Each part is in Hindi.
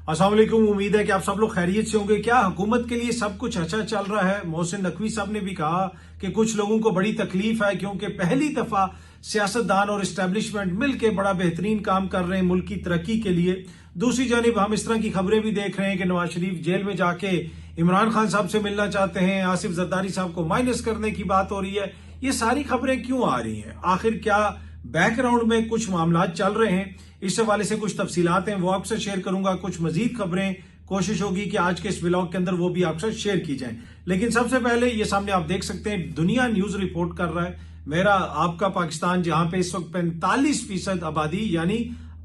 अस्सलाम वालेकुम। उम्मीद है कि आप सब लोग खैरियत से होंगे। क्या हुकूमत के लिए सब कुछ अच्छा चल रहा है? मोहसिन नकवी साहब ने भी कहा कि कुछ लोगों को बड़ी तकलीफ है क्योंकि पहली दफा सियासतदान और इस्टेब्लिशमेंट मिलकर बड़ा बेहतरीन काम कर रहे हैं मुल्क की तरक्की के लिए। दूसरी जानिब हम इस तरह की खबरें भी देख रहे हैं कि नवाज शरीफ जेल में जाके इमरान खान साहब से मिलना चाहते हैं, आसिफ जरदारी साहब को माइनस करने की बात हो रही है। ये सारी खबरें क्यों आ रही हैं? आखिर क्या बैकग्राउंड में कुछ मामला चल रहे हैं? इस हवाले से कुछ तफसीलात हैं, वो आपसे शेयर करूंगा। कुछ मजीद खबरें कोशिश होगी कि आज के इस व्लॉग के अंदर वो भी आपसे शेयर की जाएं। लेकिन सबसे पहले ये सामने आप देख सकते हैं, दुनिया न्यूज रिपोर्ट कर रहा है मेरा आपका पाकिस्तान, जहां पे इस वक्त 45% आबादी यानी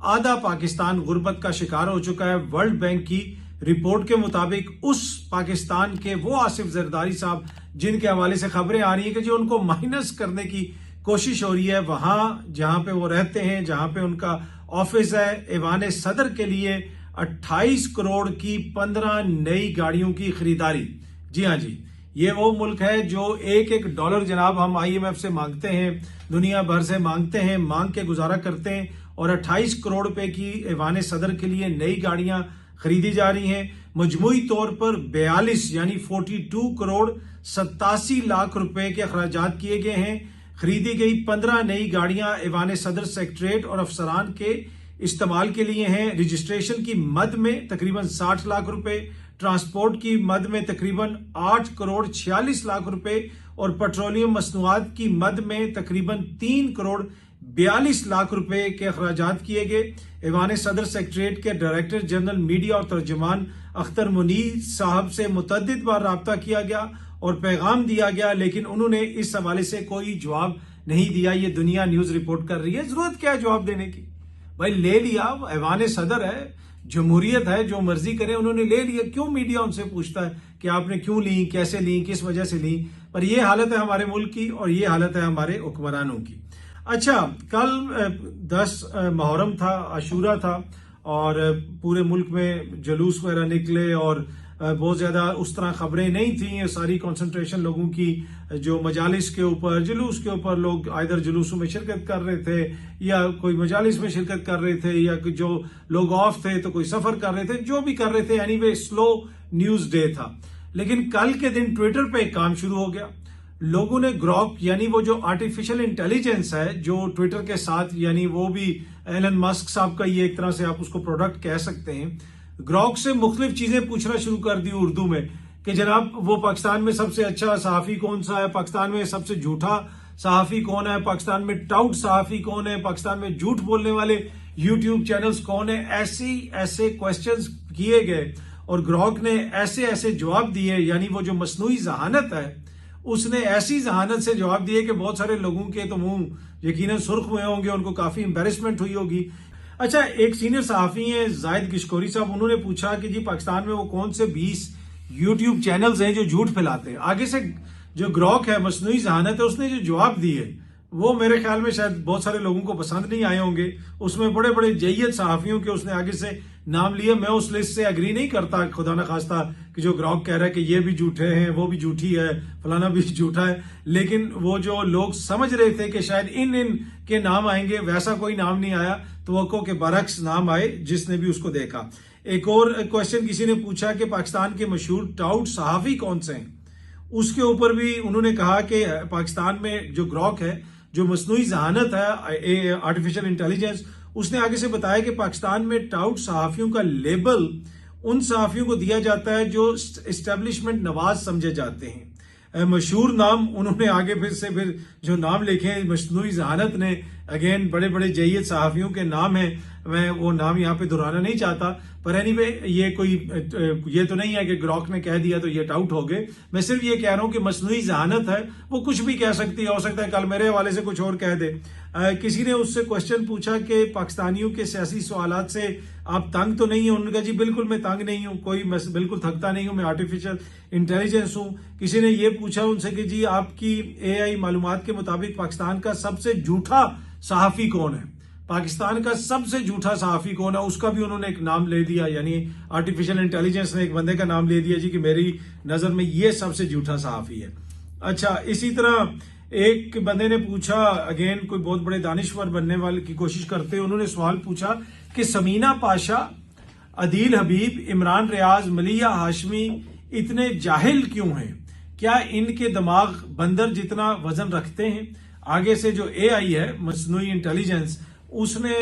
आधा पाकिस्तान गुर्बत का शिकार हो चुका है। वर्ल्ड बैंक की रिपोर्ट के मुताबिक उस पाकिस्तान के वो आसिफ जरदारी साहब जिनके हवाले से खबरें आ रही है कि जो उनको माइनस करने की कोशिश हो रही है, वहां जहां पे वो रहते हैं, जहां पे उनका ऑफिस है, ऐवान सदर के लिए 28 करोड़ की 15 नई गाड़ियों की खरीदारी। जी हाँ जी, ये वो मुल्क है जो एक डॉलर जनाब हम IMF से मांगते हैं, दुनिया भर से मांगते हैं, मांग के गुजारा करते हैं, और 28 करोड़ रुपए की ऐवान सदर के लिए नई गाड़ियां खरीदी जा रही हैं। मजमूई तौर पर 42 यानी 42 करोड़ 87 लाख रुपए के अखराजात किए गए हैं। खरीदी गई 15 नई गाड़ियां ऐवान सदर सेक्रेटरीट और अफसरान के इस्तेमाल के लिए हैं। रजिस्ट्रेशन की मद में तकरीबन 60 लाख रुपए, ट्रांसपोर्ट की मद में तकरीबन 8 करोड़ 46 लाख रुपए और पेट्रोलियम मसनूआत की मद में तकरीबन 3 करोड़ 42 लाख रुपए के अखराजात किए गए। ऐवान सदर सेक्रेटरीट के डायरेक्टर जनरल मीडिया और तर्जुमान अख्तर मुनीर साहब से मुतअद्दिद बार राब्ता किया गया और पैगाम दिया गया, लेकिन उन्होंने इस हवाले से कोई जवाब नहीं दिया। ये दुनिया न्यूज रिपोर्ट कर रही है। जरूरत क्या है जवाब देने की? भाई ले लिया, ऐवान सदर है, जमहूरियत है, जो मर्जी करे, उन्होंने ले लिया। क्यों मीडिया उनसे पूछता है कि आपने क्यों ली, कैसे ली, किस वजह से ली? पर यह हालत है हमारे मुल्क की और ये हालत है हमारे हुक्मरानों की। अच्छा, कल 10 मुहर्रम था, आशूरा था, और पूरे मुल्क में जुलूस वगैरह निकले और बहुत ज्यादा उस तरह खबरें नहीं थी। सारी कंसंट्रेशन लोगों की जो मजालिस के ऊपर, जुलूस के ऊपर, लोग इधर जुलूसों में शिरकत कर रहे थे या कोई मजालिस में शिरकत कर रहे थे, या जो लोग ऑफ थे तो कोई सफर कर रहे थे, जो भी कर रहे थे। एनीवे स्लो न्यूज डे था। लेकिन कल के दिन ट्विटर पे एक काम शुरू हो गया। लोगों ने ग्रॉक यानी वो जो आर्टिफिशियल इंटेलिजेंस है जो ट्विटर के साथ, यानी वो भी एलन मस्क साहब का, ये एक तरह से आप उसको प्रोडक्ट कह सकते हैं, ग्रॉक से मुख्तलिफ चीजें पूछना शुरू कर दी उर्दू में कि जनाब वो पाकिस्तान में सबसे अच्छा सहाफी कौन सा है, पाकिस्तान में सबसे झूठा सहाफी कौन है, पाकिस्तान में टाउट सहाफी कौन है, पाकिस्तान में झूठ बोलने वाले यूट्यूब चैनल्स कौन है। ऐसे क्वेश्चंस किए गए और ग्रॉक ने ऐसे जवाब दिए, यानी वो जो मसनूई जहानत है उसने ऐसी जहानत से जवाब दिए कि बहुत सारे लोगों के तो मुंह यकीनन सुर्ख हुए होंगे, उनको काफी एम्बेरसमेंट हुई होगी। अच्छा, एक सीनियर सहाफी हैं जाहिद गिशकोरी साहब, उन्होंने पूछा कि जी पाकिस्तान में वो कौन से 20 यूट्यूब चैनल्स हैं जो झूठ फैलाते हैं। आगे से जो ग्रॉक है, मसनूई जहानत है, उसने जो जवाब दिए वो मेरे ख्याल में शायद बहुत सारे लोगों को पसंद नहीं आए होंगे। उसमें बड़े बड़े जय्यद सहाफियों के उसने आगे से नाम लिए। मैं उस लिस्ट से एग्री नहीं करता, खुदा न खास्ता, कि जो ग्रॉक कह रहा है कि ये भी झूठे हैं, वो भी झूठी है, फलाना भी झूठा है। लेकिन वो जो लोग समझ रहे थे कि शायद इन के नाम आएंगे, वैसा कोई नाम नहीं आया। तो के बरक्स नाम आए जिसने भी उसको देखा। एक और क्वेश्चन किसी ने पूछा कि पाकिस्तान के मशहूर टाउट सहाफी कौन से हैं। उसके ऊपर भी उन्होंने कहा कि पाकिस्तान में जो ग्रॉक है, जो मसनूई जहानत है, आर्टिफिशियल इंटेलिजेंस, उसने आगे से बताया कि पाकिस्तान में टाउट सहाफियों का लेबल उन सहाफियों को दिया जाता है जो एस्टेब्लिशमेंट नवाज समझे जाते हैं। मशहूर नाम उन्होंने आगे फिर जो नाम लिखे हैं मसनूई जहानत ने, अगेन बड़े बड़े जय्यद सहाफियों के नाम हैं, मैं वो नाम यहाँ पे दोहराना नहीं चाहता। पर एनीवे ये तो नहीं है कि ग्रॉक ने कह दिया तो ये टाउट हो गए। मैं सिर्फ ये कह रहा हूं कि मसनूई जहानत है, वो कुछ भी कह सकती है, हो सकता है कल मेरे हवाले से कुछ और कह दे। किसी ने उससे क्वेश्चन पूछा कि पाकिस्तानियों के सियासी सवालात से आप तंग तो नहीं है? उन्होंने कहा जी बिल्कुल मैं तंग नहीं हूं, मैं बिल्कुल थकता नहीं हूं, मैं आर्टिफिशियल इंटेलिजेंस हूं। किसी ने ये पूछा उनसे कि जी आपकी AI मालूमात के मुताबिक पाकिस्तान का सबसे झूठा सहाफी कौन है, पाकिस्तान का सबसे झूठा सहाफी कौन है? उसका भी उन्होंने एक नाम ले दिया, यानी आर्टिफिशियल इंटेलिजेंस ने एक बंदे का नाम ले दिया जी कि मेरी नजर में ये सबसे झूठा सहाफी है। अच्छा, इसी तरह एक बंदे ने पूछा, अगेन कोई बहुत बड़े दानिश्वर बनने वाले की कोशिश करते हैं, उन्होंने सवाल पूछा कि समीना पाशा अदील हबीब, इमरान रियाज, मलिया हाशमी इतने जाहिल क्यों हैं? क्या इनके दिमाग बंदर जितना वजन रखते हैं? आगे से जो एआई है, मसनूई इंटेलिजेंस, उसने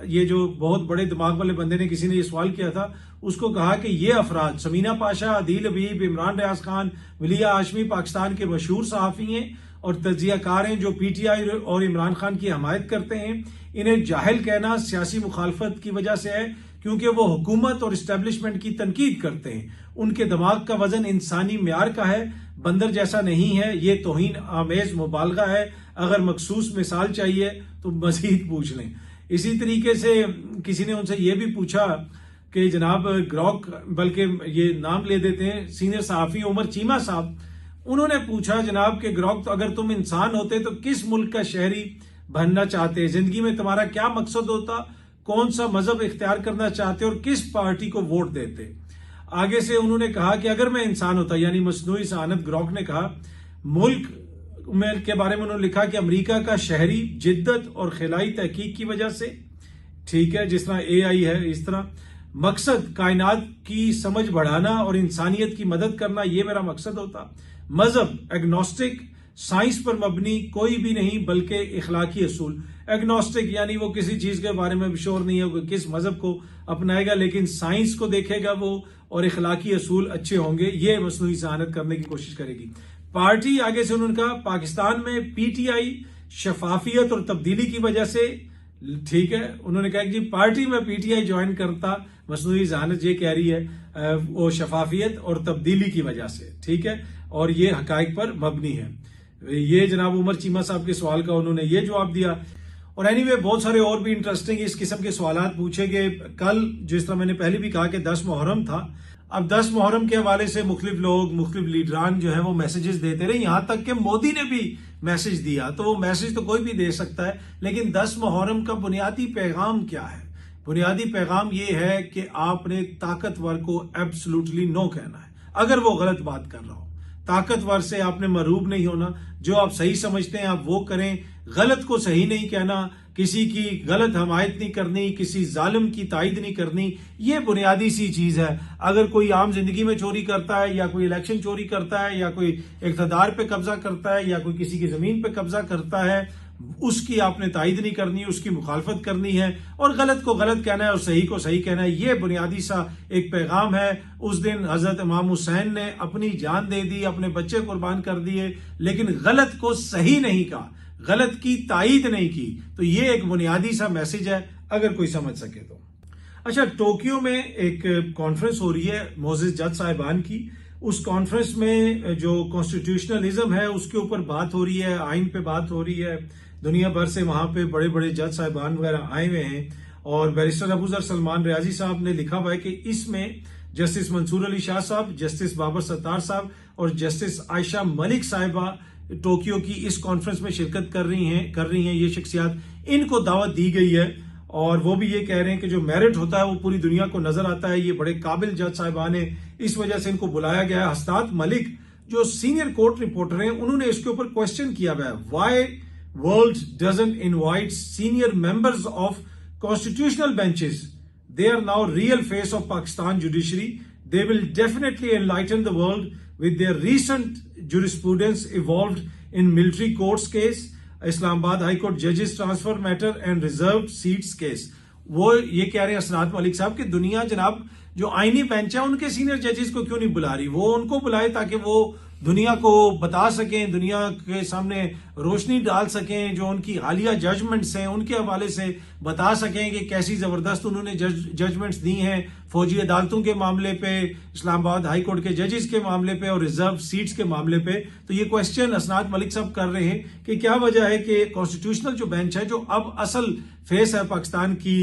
ये जो बहुत बड़े दिमाग वाले बंदे ने, किसी ने ये सवाल किया था, उसको कहा कि ये अफराद समीना पाशा, अदील हबीब, इमरान रियाज खान, मलिया हाशमी पाकिस्तान के मशहूर सहाफ़ी हैं और तजियाकार हैं जो पीटीआई और इमरान खान की हमायत करते हैं। इन्हें जाहिल कहना सियासी मुखालफत की वजह से है, क्योंकि वो हुकूमत और इस्टेब्लिशमेंट की तनकीद करते हैं। उनके दिमाग का वजन इंसानी म्यार का है, बंदर जैसा नहीं है। ये तौहीन आमेज मुबालगा है। अगर मखसूस मिसाल चाहिए तो मजीद पूछ लें। इसी तरीके से किसी ने उनसे ये भी पूछा कि जनाब ग्रॉक, बल्कि ये नाम ले देते हैं, सीनियर सहाफी उमर चीमा साहब, उन्होंने पूछा जनाब कि ग्रॉक, तो अगर तुम इंसान होते तो किस मुल्क का शहरी बनना चाहते? जिंदगी में तुम्हारा क्या मकसद होता? कौन सा मजहब इख्तियार करना चाहते और किस पार्टी को वोट देते? आगे से उन्होंने कहा कि अगर मैं इंसान होता, यानी मसनूई सआनत ग्रॉक ने कहा, मुल्क में के बारे में उन्होंने लिखा कि अमेरिका का शहरी जिद्दत और खिलाई तहकीक की वजह से, ठीक है, जिस तरह एआई है इस तरह, मकसद कायनात की समझ बढ़ाना और इंसानियत की मदद करना, ये मेरा मकसद होता। मजहब एग्नोस्टिक, साइंस पर मबनी कोई भी नहीं बल्कि इखलाकी असूल। एग्नोस्टिक यानी वो किसी चीज के बारे में श्योर नहीं है कि किस मजहब को अपनाएगा, लेकिन साइंस को देखेगा वो और इखलाकी असूल अच्छे होंगे। ये मसनूई सआनत करने की कोशिश करेगी। पार्टी, आगे से उन्होंने कहा, पाकिस्तान में पीटीआई शफाफियत और तब्दीली की वजह से, ठीक है, उन्होंने कहा कि जी पार्टी में पीटीआई ज्वाइन करता, मसनूई जहानत ये कह रही है वो शफाफियत और तब्दीली की वजह से, ठीक है, और ये हकाइक पर मबनी है। ये जनाब उमर चीमा साहब के सवाल का उन्होंने ये जवाब दिया। और एनीवे बहुत सारे और भी इंटरेस्टिंग इस किस्म के सवाल पूछे गए। कल जिस तरह मैंने पहले भी कहा कि 10 मुहर्रम था, अब 10 मुहर्रम के हवाले से मुख्तलिफ लोग, मुख्तलिफ लीडरान जो है वो मैसेजेस देते रहे, यहां तक कि मोदी ने भी मैसेज दिया। तो वो मैसेज तो कोई भी दे सकता है, लेकिन 10 मुहर्रम का बुनियादी पैगाम क्या है? बुनियादी पैगाम ये है कि आपने ताकतवर को एब्सोल्युटली नो कहना है अगर वो गलत बात कर रहा हो। ताकतवर से आपने मरूब नहीं होना। जो आप सही समझते हैं आप वो करें, गलत को सही नहीं कहना, किसी की गलत हमायत नहीं करनी, किसी जालिम की तायद नहीं करनी। ये बुनियादी सी चीज है। अगर कोई आम जिंदगी में चोरी करता है, या कोई इलेक्शन चोरी करता है, या कोई इक़्तिदार पे कब्जा करता है, या कोई किसी की जमीन पे कब्जा करता है, उसकी आपने तायद नहीं करनी, उसकी मुखालफत करनी है, और गलत को गलत कहना है और सही को सही कहना है। ये बुनियादी सा एक पैगाम है। उस दिन हजरत इमाम हुसैन ने अपनी जान दे दी, अपने बच्चे कुर्बान कर दिए, लेकिन गलत को सही नहीं कहा, गलत की तायद नहीं की। तो ये एक बुनियादी सा मैसेज है, अगर कोई समझ सके तो। अच्छा, टोक्यो में एक कॉन्फ्रेंस हो रही है मोअज़्ज़िज़ जज साहिबान की। उस कॉन्फ्रेंस में जो कॉन्स्टिट्यूशनलिज्म है उसके ऊपर बात हो रही है, आइन पे बात हो रही है। दुनिया भर से वहां पे बड़े बड़े जज साहिबान वगैरह आए हुए हैं, और बैरिस्टर अबूजर सलमान रियाजी साहब ने लिखा हुआ है कि इसमें जस्टिस मंसूर अली शाह साहब, जस्टिस बाबर सत्तार साहब और जस्टिस आयशा मलिक साहिबा टोक्यो की इस कॉन्फ्रेंस में शिरकत कर रही हैं। ये शख्सियात, इनको दावत दी गई है, और वो भी ये कह रहे हैं कि जो मेरिट होता है वो पूरी दुनिया को नजर आता है। ये बड़े काबिल जज साहिबान है, इस वजह से इनको बुलाया गया है। हस्तात मलिक जो सीनियर कोर्ट रिपोर्टर हैं, उन्होंने इसके ऊपर क्वेश्चन किया हुआ है, why world doesn't invite senior members of constitutional benches? They are now real face of Pakistan judiciary. They will definitely enlighten the world with their recent jurisprudence evolved in military courts case, Islamabad high court जजेस transfer matter and reserve seats case. वो ये कह रहे हैं हसनात मलिक साहब कि दुनिया जनाब जो आईनी बेंच है उनके सीनियर जजेस को क्यों नहीं बुला रही? वो उनको बुलाए ताकि वो दुनिया को बता सकें, दुनिया के सामने रोशनी डाल सकें, जो उनकी हालिया जजमेंट्स हैं उनके हवाले से बता सकें कि कैसी जबरदस्त उन्होंने जजमेंट्स दी हैं फौजी अदालतों के मामले पे, इस्लामाबाद हाई कोर्ट के जजेस के मामले पे और रिजर्व सीट्स के मामले पे। तो ये क्वेश्चन हसनात मलिक साहब कर रहे हैं कि क्या वजह है कि कॉन्स्टिट्यूशनल जो बेंच है, जो अब असल फेस है पाकिस्तान की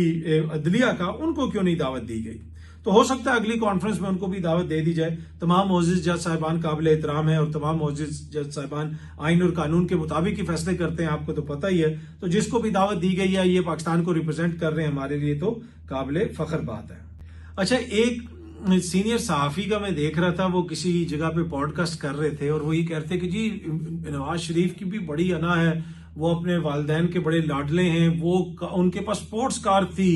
अदलिया का, उनको क्यों नहीं दावत दी गई? तो हो सकता है अगली कॉन्फ्रेंस में उनको भी दावत दे दी जाए। तमाम मोअज़्ज़िज़ जज साहिबान काबिल एहतराम है, और तमाम मोअज़्ज़िज़ जज साहिबान आइन और कानून के मुताबिक ही फैसले करते हैं, आपको तो पता ही है। तो जिसको भी दावत दी गई है, ये पाकिस्तान को रिप्रेजेंट कर रहे हैं, हमारे लिए तो काबिल फख्र बात है। अच्छा, एक सीनियर सहाफी का मैं देख रहा था, वो किसी जगह पे पॉडकास्ट कर रहे थे, और वो ये कहते कि जी नवाज शरीफ की भी बड़ी अना है, वो अपने वालिदैन के बड़े लाडले हैं, वो उनके पास स्पोर्ट्स कार थी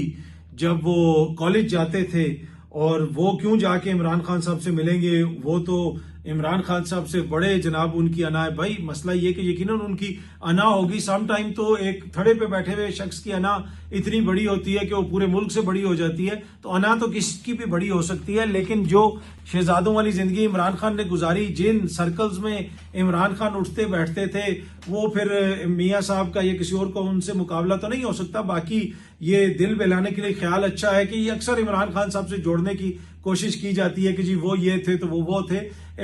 जब वो कॉलेज जाते थे, और वो क्यों जाके इमरान खान साहब से मिलेंगे, वो तो इमरान खान साहब से बड़े जनाब उनकी अना है। भाई मसला ये कि यकीनन उनकी अना होगी, सम टाइम तो एक थड़े पे बैठे हुए शख्स की अना इतनी बड़ी होती है कि वो पूरे मुल्क से बड़ी हो जाती है, तो अना तो किसकी भी बड़ी हो सकती है। लेकिन जो शहजादों वाली जिंदगी इमरान खान ने गुजारी, जिन सर्कल्स में इमरान खान उठते बैठते थे, वो फिर मियाँ साहब का या किसी और को उनसे मुकाबला तो नहीं हो सकता। बाकी ये दिल बहलाने के लिए ख्याल अच्छा है कि ये अक्सर इमरान खान साहब से जोड़ने की कोशिश की जाती है कि जी वो ये थे तो वो थे।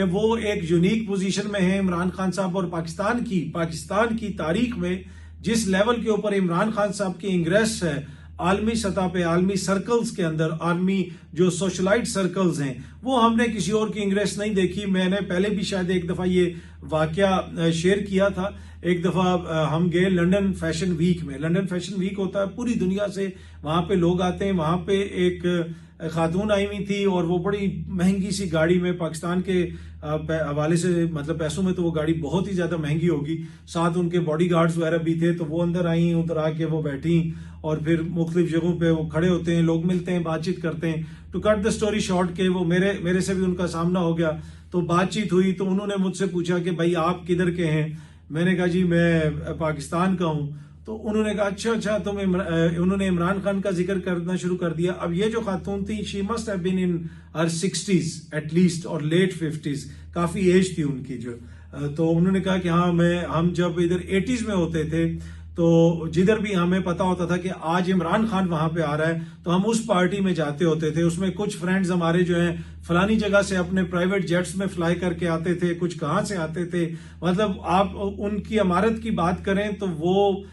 वो एक यूनिक पोजीशन में है इमरान खान साहब, और पाकिस्तान की तारीख में जिस लेवल के ऊपर इमरान खान साहब की इंग्रेस है आलमी सतह पे, आलमी सर्कल्स के अंदर, आलमी जो सोशलाइट सर्कल्स हैं, वो हमने किसी और की इंग्रेस नहीं देखी। मैंने पहले भी शायद एक दफा ये वाकया शेयर किया था। एक दफा हम गए लंदन फैशन वीक में। लंदन फैशन वीक होता है, पूरी दुनिया से वहां पे लोग आते हैं। वहां पे एक खातून आई हुई थी और वो बड़ी महंगी सी गाड़ी में, पाकिस्तान के हवाले से मतलब पैसों में तो वो गाड़ी बहुत ही ज्यादा महंगी होगी, साथ उनके बॉडी गार्ड्स वगैरह भी थे। तो वो अंदर आई, उधर आके वो बैठी और फिर मुख्तलिफ जगहों पे वो खड़े होते हैं, लोग मिलते हैं, बातचीत करते हैं। To cut the story short के वो मेरे से भी उनका सामना हो गया, तो बातचीत हुई। तो उन्होंने मुझसे पूछा कि भाई आप किधर के हैं। मैंने कहा जी मैं पाकिस्तान का हूं। तो उन्होंने कहा अच्छा तुम उन्होंने इमरान खान का जिक्र करना शुरू कर दिया। अब ये जो खातून थी, she must have been in her 60s at least और लेट 50s, काफी एज थी उनकी जो। तो उन्होंने कहा कि हाँ हम जब इधर 80s में होते थे तो जिधर भी हमें पता होता था कि आज इमरान खान वहां पे आ रहा है तो हम उस पार्टी में जाते होते थे। उसमें कुछ फ्रेंड्स हमारे जो हैं फलानी जगह से अपने प्राइवेट जेट्स में फ्लाई करके आते थे, कुछ कहां से आते थे। मतलब आप उनकी इमारत की बात करें तो वो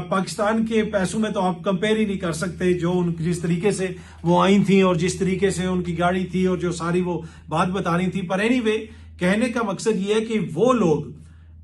पाकिस्तान के पैसों में तो आप कंपेयर ही नहीं कर सकते, जो जिस तरीके से वो आई थी और जिस तरीके से उनकी गाड़ी थी और जो सारी वो बात बता रही थी। पर एनीवे, कहने का मकसद ये है कि वो लोग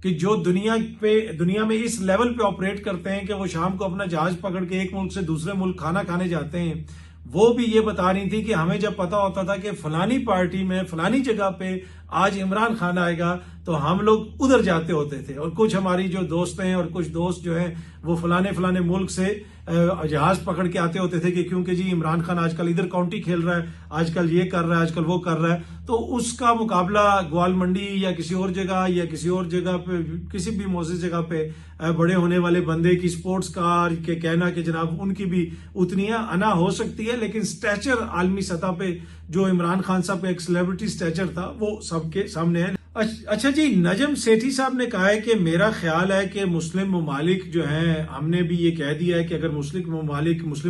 कि जो दुनिया में इस लेवल पे ऑपरेट करते हैं कि वो शाम को अपना जहाज पकड़ के एक मुल्क से दूसरे मुल्क खाना खाने जाते हैं, वो भी ये बता रही थी कि हमें जब पता होता था कि फलानी पार्टी में फलानी जगह पे आज इमरान खान आएगा तो हम लोग उधर जाते होते थे। और कुछ हमारी जो दोस्त हैं और कुछ दोस्त जो हैं वो फलाने मुल्क से जहाज पकड़ के आते होते थे कि क्योंकि जी इमरान खान आजकल इधर काउंटी खेल रहा है, आजकल ये कर रहा है, आजकल वो कर रहा है। तो उसका मुकाबला ग्वाल मंडी या किसी और जगह पे किसी भी मौजूद जगह पे बड़े होने वाले बंदे की स्पोर्ट्स कार के कहना कि जनाब उनकी भी उतनी अना हो सकती है, लेकिन स्टैचर आलमी सतह पे जो इमरान खान साहब का एक सेलिब्रिटी स्टैचर था वो सबके सामने है। अच्छा जी, नजम सेठी साहब ने कहा है कि मेरा ख्याल है कि मुस्लिम ममालिक जो हैं, हमने भी ये कह दिया है कि अगर मुस्लिम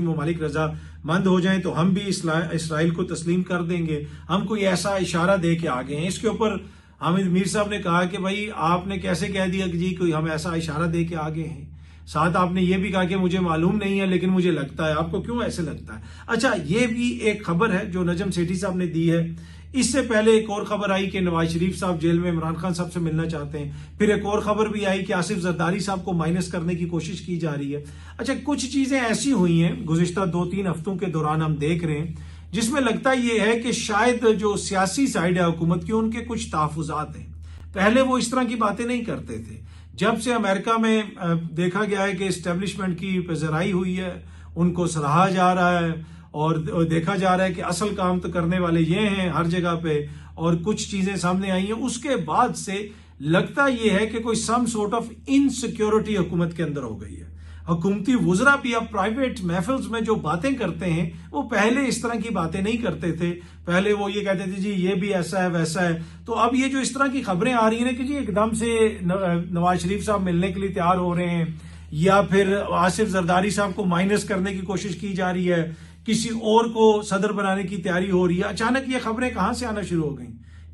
ममालिक रजामंद हो जाएं तो हम भी इसराइल को तस्लीम कर देंगे। हम कोई ऐसा इशारा दे के आ गए हैं। इसके ऊपर हामिद मीर साहब ने कहा कि भाई आपने कैसे कह दिया कि जी कोई हम ऐसा इशारा दे के आ गए हैं। साथ आपने ये भी कहा कि मुझे मालूम नहीं है लेकिन मुझे लगता है। आपको क्यों ऐसे लगता है? अच्छा, ये भी एक खबर है जो नजम सेठी साहब ने दी है। इससे पहले एक और खबर आई कि नवाज शरीफ साहब जेल में इमरान खान साहब से मिलना चाहते हैं। फिर एक और खबर भी आई कि आसिफ जरदारी साहब को माइनस करने की कोशिश की जा रही है। अच्छा, कुछ चीजें ऐसी हुई हैं गुज़िश्ता 2-3 हफ्तों के दौरान हम देख रहे हैं जिसमें लगता यह है कि शायद जो सियासी साइड है हुकूमत की, उनके कुछ तहफुजात हैं। पहले वो इस तरह की बातें नहीं करते थे। जब से अमेरिका में देखा गया है कि एस्टेब्लिशमेंट की पजराई हुई है, उनको सराहा जा रहा है और देखा जा रहा है कि असल काम तो करने वाले ये हैं हर जगह पे, और कुछ चीजें सामने आई हैं, उसके बाद से लगता यह है कि कोई सम सॉर्ट ऑफ इनसिक्योरिटी हुकूमत के अंदर हो गई है। हुकूमती वुजरा भी अब प्राइवेट महफिल्स में जो बातें करते हैं वो पहले इस तरह की बातें नहीं करते थे। पहले वो ये कहते थे जी ये भी ऐसा है वैसा है। तो अब ये जो इस तरह की खबरें आ रही हैं कि जी एकदम से नवाज शरीफ साहब मिलने के लिए तैयार हो रहे हैं, या फिर आसिफ जरदारी साहब को माइनस करने की कोशिश की जा रही है, किसी और को सदर बनाने की तैयारी हो रही है। अचानक ये खबरें कहां से आना शुरू हो गई?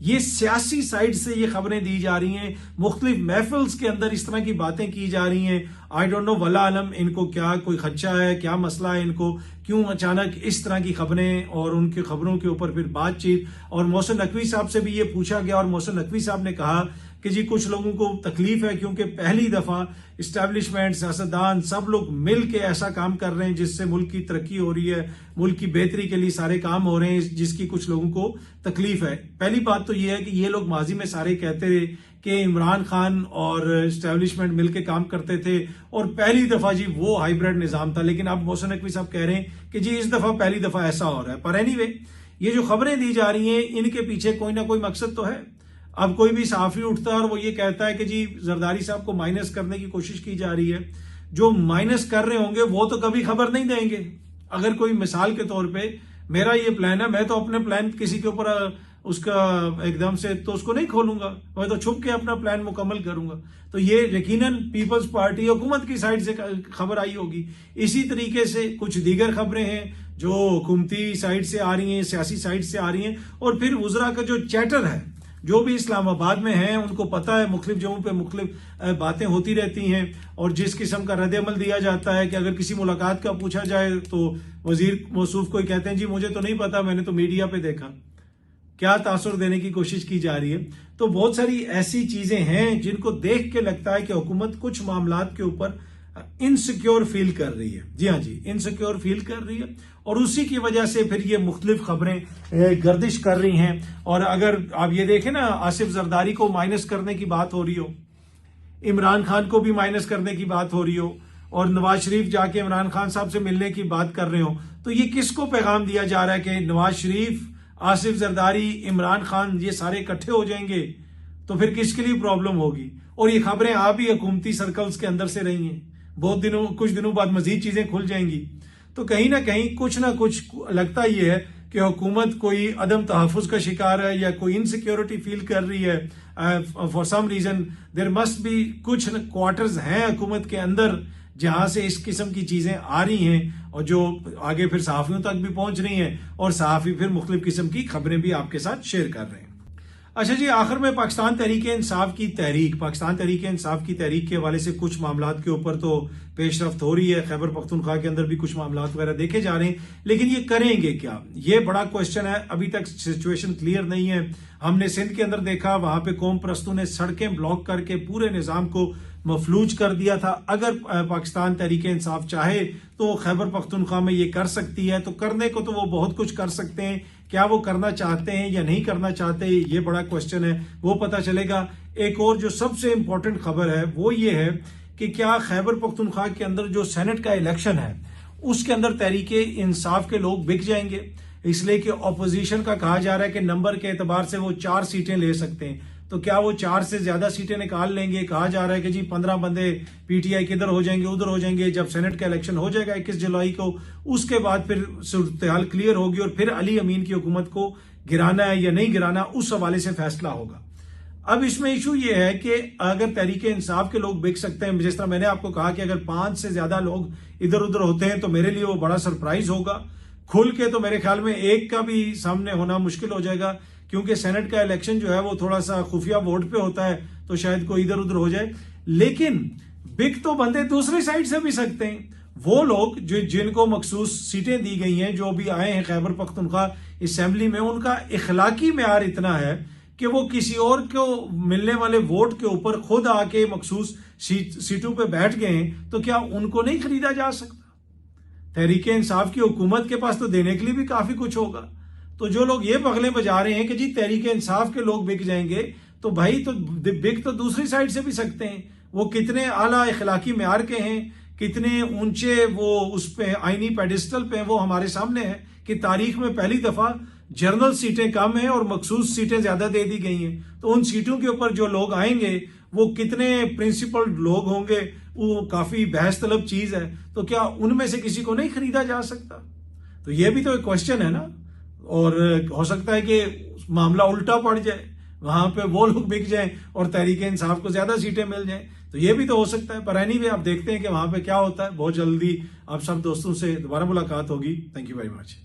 ये सियासी साइड से ये खबरें दी जा रही हैं, मुख्तलिफ महफिल्स के अंदर इस तरह की बातें की जा रही हैं। आई डोंट नो, वल्लाह आलम इनको क्या कोई खदशा है, क्या मसला है इनको, क्यों अचानक इस तरह की खबरें और उनकी खबरों के ऊपर फिर बातचीत। और मोहसिन नकवी साहब से भी ये पूछा गया और मोहसिन नकवी साहब ने कहा कि जी कुछ लोगों को तकलीफ है क्योंकि पहली दफा इस्टेब्लिशमेंट, सियासतदान सब लोग मिल के ऐसा काम कर रहे हैं जिससे मुल्क की तरक्की हो रही है, मुल्क की बेहतरी के लिए सारे काम हो रहे हैं, जिसकी कुछ लोगों को तकलीफ है। पहली बात तो यह है कि ये लोग माजी में सारे कहते रहे कि इमरान खान और इस्टेब्लिशमेंट मिलकर काम करते थे और पहली दफा जी वो हाइब्रिड निजाम था, लेकिन अब मोहसिन नकवी साहब कह रहे हैं कि जी इस दफा पहली दफा ऐसा हो रहा है। पर एनीवे, ये जो खबरें दी जा रही हैं इनके पीछे कोई ना कोई मकसद तो है। अब कोई भी सहाफी उठता है और वो ये कहता है कि जी जरदारी साहब को माइनस करने की कोशिश की जा रही है। जो माइनस कर रहे होंगे वो तो कभी खबर नहीं देंगे। अगर कोई मिसाल के तौर पे मेरा ये प्लान है, मैं तो अपने प्लान किसी के ऊपर उसका एकदम से तो उसको नहीं खोलूंगा, मैं तो छुप के अपना प्लान मुकम्मल करूंगा। तो ये यकीनन पीपल्स पार्टी हुकूमत की साइड से खबर आई होगी। इसी तरीके से कुछ दीगर खबरें हैं जो हुकूमती साइड से आ रही हैं, सियासी साइड से आ रही हैं, और फिर वुजरा का जो चैटर है जो भी इस्लामाबाद में हैं उनको पता है मुख्तलिफ जगहों पे मुख्तलिफ बातें होती रहती हैं, और जिस किस्म का रद्द-ए-अमल दिया जाता है कि अगर किसी मुलाकात का पूछा जाए तो वजीर मौसूफ को कहते हैं जी मुझे तो नहीं पता, मैंने तो मीडिया पे देखा। क्या तासुर देने की कोशिश की जा रही है। तो बहुत सारी ऐसी चीजें हैं जिनको देख के लगता है कि हुकूमत कुछ मामलात के ऊपर इनसिक्योर फील कर रही है। जी हाँ जी, इनसिक्योर फील कर रही है, और उसी की वजह से फिर ये मुख्तलिफ खबरें गर्दिश कर रही हैं। और अगर आप ये देखें ना, आसिफ जरदारी को माइनस करने की बात हो रही हो, इमरान खान को भी माइनस करने की बात हो रही हो, और नवाज शरीफ जाके इमरान खान साहब से मिलने की बात कर रहे हो, तो ये किसको पैगाम दिया जा रहा है कि नवाज शरीफ, आसिफ जरदारी, इमरान खान ये सारे इकट्ठे हो जाएंगे तो फिर किसके लिए प्रॉब्लम होगी। और ये खबरें आ भी हुकूमती सर्कल्स के अंदर से रही हैं, कुछ दिनों बाद मजीद चीजें खुल जाएंगी। तो कहीं ना कहीं कुछ ना कुछ लगता ये है कि हुकूमत कोई अदम तहफ़्फ़ुज़ का शिकार है या कोई इनसिक्योरिटी फील कर रही है। For some reason there must be कुछ क्वार्टर्स हैं हुकूमत के अंदर जहां से इस किस्म की चीजें आ रही हैं, और जो आगे फिर सहाफियों तक भी पहुंच रही हैं, और सहाफी फिर मुख्तलिफ किस्म की खबरें भी आपके साथ शेयर कर रहे हैं। अच्छा जी, आखिर में पाकिस्तान तहरीक-ए-इंसाफ की तहरीक के हवाले से कुछ मामलात के ऊपर तो पेशरफ्त हो रही है। खैबर पख्तूनख्वा के अंदर भी कुछ मामलात वगैरह देखे जा रहे हैं, लेकिन ये करेंगे क्या, ये बड़ा क्वेश्चन है। अभी तक सिचुएशन क्लियर नहीं है। हमने सिंध के अंदर देखा, वहां पे कौम परस्तों ने सड़कें ब्लॉक करके पूरे निजाम को मफलूज कर दिया था। अगर पाकिस्तान तहरीक-ए-इंसाफ चाहे तो खैबर पख्तूनख्वा में ये कर सकती है, तो करने को तो वो बहुत कुछ कर सकते हैं। क्या वो करना चाहते हैं या नहीं करना चाहते, ये बड़ा क्वेश्चन है, वो पता चलेगा। एक और जो सबसे इंपॉर्टेंट खबर है वो ये है कि क्या खैबर पख्तूनख्वा के अंदर जो सेनेट का इलेक्शन है उसके अंदर तहरीक-ए-इंसाफ के लोग बिक जाएंगे, इसलिए कि ऑपोजिशन का कहा जा रहा है कि नंबर के एतबार से वो 4 सीटें ले सकते हैं। तो क्या वो 4 से ज्यादा सीटें निकाल लेंगे। कहा जा रहा है कि जी 15 बंदे पीटीआई के इधर हो जाएंगे, उधर हो जाएंगे। जब सेनेट का इलेक्शन हो जाएगा 21 जुलाई को, उसके बाद फिर सूरत-ए-हाल क्लियर होगी और फिर अली अमीन की हुकूमत को गिराना है या नहीं गिराना, उस हवाले से फैसला होगा। अब इसमें इशू ये है कि अगर तहरीक-ए-इंसाफ के लोग बिक सकते हैं, जिस तरह मैंने आपको कहा कि अगर 5 से ज्यादा लोग इधर उधर होते हैं तो मेरे लिए वो बड़ा सरप्राइज होगा। खुल के तो मेरे ख्याल में एक का भी सामने होना मुश्किल हो जाएगा, क्योंकि सेनेट का इलेक्शन जो है वो थोड़ा सा खुफिया वोट पे होता है, तो शायद कोई इधर उधर हो जाए। लेकिन बिक तो बंदे दूसरी साइड से भी सकते हैं। वो लोग जो जिनको मखसूस सीटें दी गई हैं, जो भी आए हैं खैबर पख्तूनख्वा असेंबली में, उनका इखलाकी मेयार इतना है कि वो किसी और को मिलने वाले वोट के ऊपर खुद आके मखसूस सीटों पे बैठ गए हैं, तो क्या उनको नहीं खरीदा जा सकता। तहरीक-ए-इंसाफ की हुकूमत के पास तो देने के लिए भी काफी कुछ होगा। तो जो लोग ये पगले बजा रहे हैं कि जी तहरीक-ए-इंसाफ के लोग बिक जाएंगे, तो भाई तो बिक तो दूसरी साइड से भी सकते हैं। वो कितने आला इखलाकी मेयार के हैं, कितने ऊंचे वो उस पे आईनी पेडिस्टल पे, वो हमारे सामने है कि तारीख में पहली दफा जनरल सीटें कम हैं और मखसूस सीटें ज्यादा दे दी गई हैं। तो उन सीटों के ऊपर जो लोग आएंगे वो कितने प्रिंसिपल लोग होंगे, वो काफी बहस तलब चीज है। तो क्या उनमें से किसी को नहीं खरीदा जा सकता। तो ये भी तो एक क्वेश्चन है ना। और हो सकता है कि मामला उल्टा पड़ जाए, वहां पे वो लोग बिक जाएं और तहरीक-ए-इंसाफ को ज्यादा सीटें मिल जाएं। तो ये भी तो हो सकता है। पर एनीवे आप देखते हैं कि वहां पे क्या होता है। बहुत जल्दी आप सब दोस्तों से दोबारा मुलाकात होगी। Thank you very much.